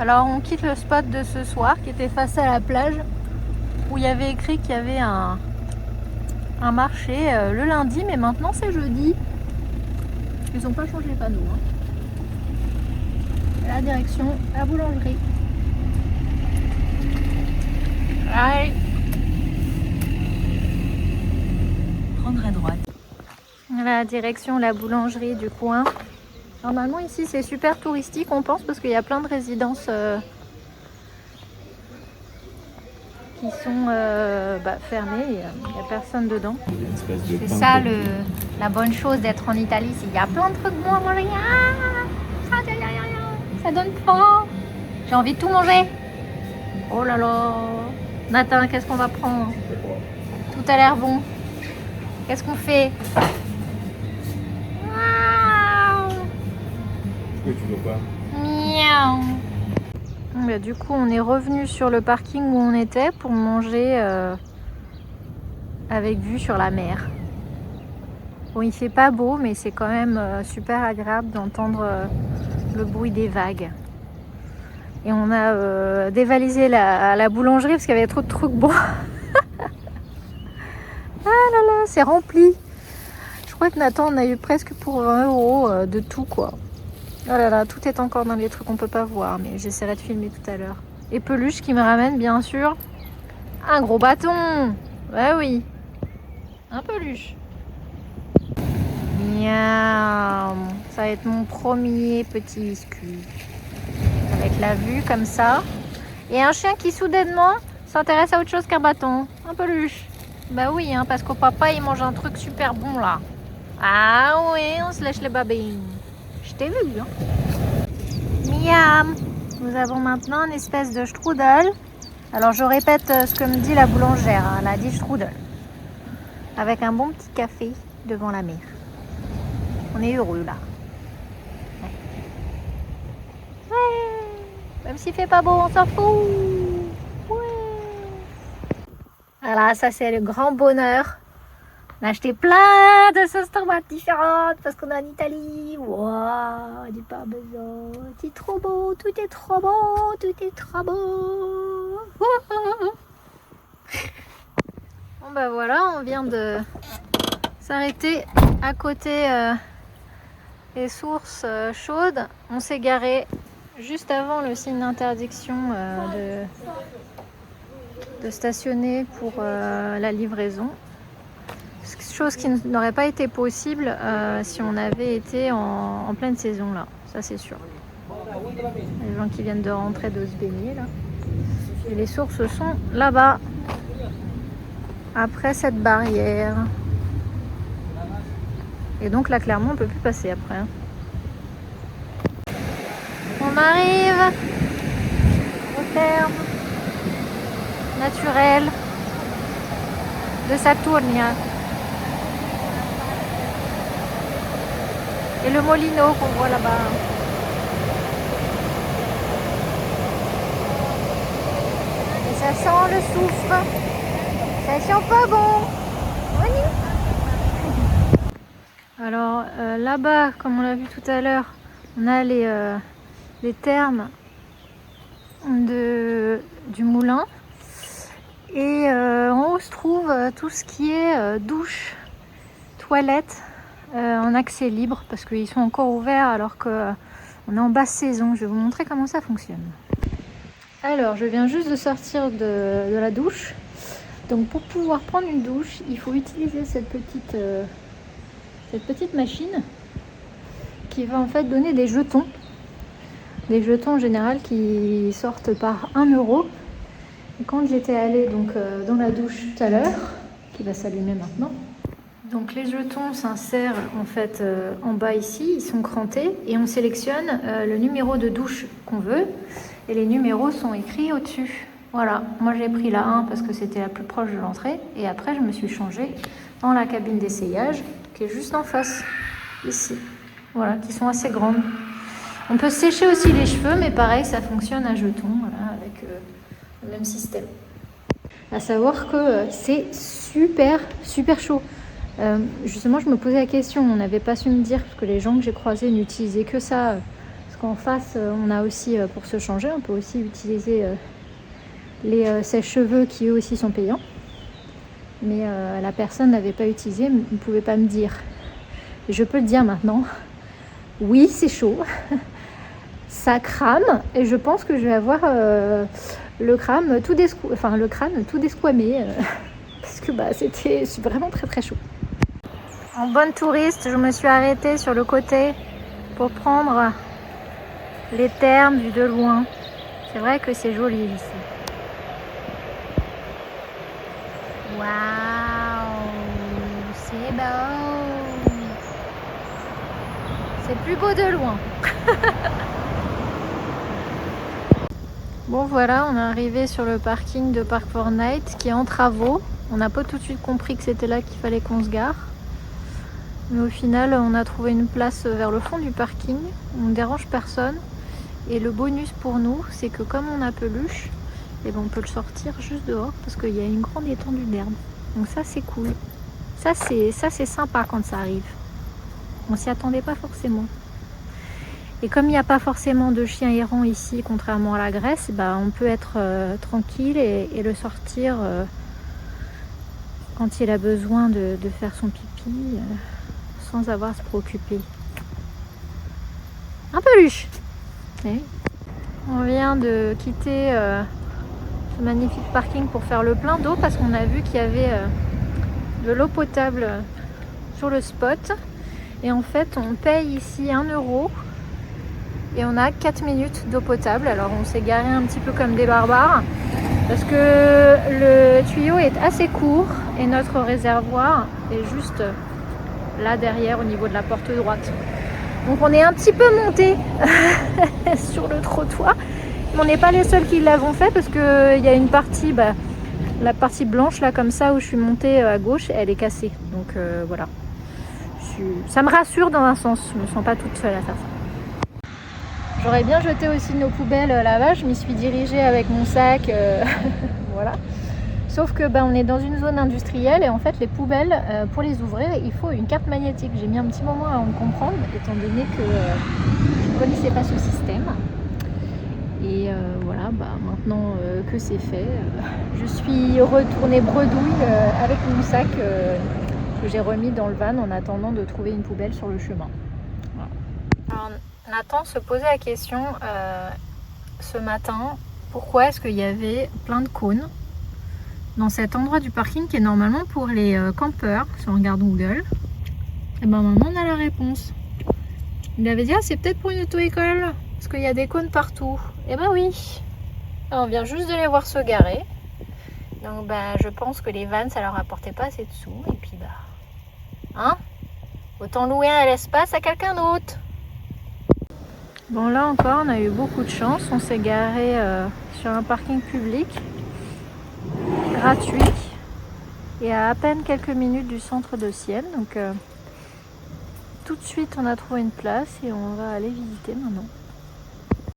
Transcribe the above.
Alors on quitte le spot de ce soir qui était face à la plage où il y avait écrit qu'il y avait un marché le lundi, mais maintenant c'est jeudi. Ils n'ont pas changé les panneaux. Hein. La direction, la boulangerie. Allez. Prendre à droite. La direction, la boulangerie du coin. Normalement ici c'est super touristique on pense parce qu'il y a plein de résidences qui sont fermées, il n'y a personne dedans. C'est ça la bonne chose d'être en Italie, c'est qu'il y a plein de trucs bons à manger. Ça donne faim. J'ai envie de tout manger. Oh là là. Nathan, qu'est-ce qu'on va prendre? Tout a l'air bon. Qu'est-ce qu'on fait? Tu veux pas? Miaou. Du coup, on est revenu sur le parking où on était pour manger avec vue sur la mer. Bon, il fait pas beau, mais c'est quand même super agréable d'entendre le bruit des vagues. Et on a dévalisé la boulangerie parce qu'il y avait trop de trucs bons. Ah là là, c'est rempli. Je crois que Nathan, on a eu presque pour 20 € de tout, quoi. Oh là là, tout est encore dans les trucs qu'on peut pas voir, mais j'essaierai de filmer tout à l'heure. Et Peluche qui me ramène bien sûr un gros bâton. Bah oui, un peluche. Miaou. Ça va être mon premier petit biscuit. Avec la vue comme ça. Et un chien qui soudainement s'intéresse à autre chose qu'un bâton. Un peluche. Bah oui, hein, parce qu'au papa il mange un truc super bon là. Ah oui, on se lèche les babines. Je t'ai vu, hein. Miam. Nous avons maintenant une espèce de strudel. Alors je répète ce que me dit la boulangère, hein. Elle a dit strudel. Avec un bon petit café devant la mer. On est heureux là. Ouais. Même s'il fait pas beau, on s'en fout. Ouais. Voilà, ça c'est le grand bonheur. On a acheté plein de sauces tomates différentes parce qu'on est en Italie. Waouh, du parmesan. C'est trop beau, tout est trop beau, tout est trop beau. Bon bah voilà, on vient de s'arrêter à côté des sources chaudes. On s'est garé juste avant le signe d'interdiction de stationner pour la livraison. Chose qui n'aurait pas été possible si on avait été en pleine saison là, ça c'est sûr. Les gens qui viennent de rentrer de se baigner là. Et les sources sont là-bas, après cette barrière. Et donc là clairement on peut plus passer après. Hein. On arrive au terme naturel de Saturnia. Et le molino qu'on voit là-bas. Et ça sent le soufre. Ça sent pas bon. Alors là-bas, comme on l'a vu tout à l'heure, on a les thermes du moulin. Et en haut se trouve tout ce qui est douche, toilette. En accès libre parce qu'ils sont encore ouverts alors qu'on est en basse saison. Je vais vous montrer comment ça fonctionne. Alors, je viens juste de sortir de la douche. Donc, pour pouvoir prendre une douche, il faut utiliser cette petite machine qui va en fait donner des jetons. Des jetons en général qui sortent par 1 €. Et quand j'étais allée donc, dans la douche tout à l'heure, qui va s'allumer maintenant, donc les jetons s'insèrent en fait en bas ici, ils sont crantés et on sélectionne le numéro de douche qu'on veut et les numéros sont écrits au-dessus. Voilà, moi j'ai pris la 1 parce que c'était la plus proche de l'entrée et après je me suis changée dans la cabine d'essayage qui est juste en face, ici. Voilà, qui sont assez grandes. On peut sécher aussi les cheveux mais pareil ça fonctionne à jetons, voilà, avec le même système. À savoir que c'est super chaud. Justement, je me posais la question, on n'avait pas su me dire parce que les gens que j'ai croisés n'utilisaient que ça. Parce qu'en face, on a aussi, pour se changer, on peut aussi utiliser les sèche-cheveux qui eux aussi sont payants. Mais la personne n'avait pas utilisé, ne pouvait pas me dire. Et je peux le dire maintenant. Oui, c'est chaud. Ça crame et je pense que je vais avoir le crâne tout desquamé parce que c'était vraiment très très chaud. En bonne touriste, je me suis arrêtée sur le côté pour prendre les thermes vu de loin. C'est vrai que c'est joli ici. Waouh, c'est beau. C'est plus beau de loin. Bon voilà, on est arrivé sur le parking de Park4Night qui est en travaux. On n'a pas tout de suite compris que c'était là qu'il fallait qu'on se gare. Mais au final, on a trouvé une place vers le fond du parking. On ne dérange personne. Et le bonus pour nous, c'est que comme on a peluche, on peut le sortir juste dehors parce qu'il y a une grande étendue d'herbe. Donc ça, c'est cool. Ça, c'est sympa quand ça arrive. On s'y attendait pas forcément. Et comme il n'y a pas forcément de chiens errants ici, contrairement à la Grèce, on peut être tranquille et le sortir quand il a besoin de faire son pipi sans avoir à se préoccuper. Un peluche. Oui. On vient de quitter ce magnifique parking pour faire le plein d'eau parce qu'on a vu qu'il y avait de l'eau potable sur le spot. Et en fait, on paye ici 1 € et on a 4 minutes d'eau potable. Alors on s'est garé un petit peu comme des barbares parce que le tuyau est assez court et notre réservoir est juste là derrière au niveau de la porte droite. Donc on est un petit peu monté sur le trottoir. Mais on n'est pas les seuls qui l'avons fait parce qu'il y a une partie, la partie blanche là comme ça où je suis montée à gauche, elle est cassée. Donc voilà. Ça me rassure dans un sens, je ne me sens pas toute seule à faire ça. J'aurais bien jeté aussi nos poubelles là-bas, je m'y suis dirigée avec mon sac, voilà. Sauf que on est dans une zone industrielle et en fait les poubelles, pour les ouvrir, il faut une carte magnétique. J'ai mis un petit moment à en comprendre, étant donné que je ne connaissais pas ce système. Et voilà, maintenant que c'est fait, je suis retournée bredouille avec mon sac que j'ai remis dans le van en attendant de trouver une poubelle sur le chemin. Voilà. Alors, Nathan se posait la question ce matin, pourquoi est-ce qu'il y avait plein de cônes dans cet endroit du parking qui est normalement pour les campeurs, si on regarde Google. Et maintenant on a la réponse. Il avait dit c'est peut-être pour une auto-école parce qu'il y a des cônes partout. Et oui. Alors, on vient juste de les voir se garer. Donc je pense que les vannes ça leur apportait pas assez de sous et puis autant louer un espace à quelqu'un d'autre. Bon là encore on a eu beaucoup de chance, on s'est garé sur un parking public gratuit et à peine quelques minutes du centre de Sienne. Donc tout de suite on a trouvé une place et on va aller visiter maintenant.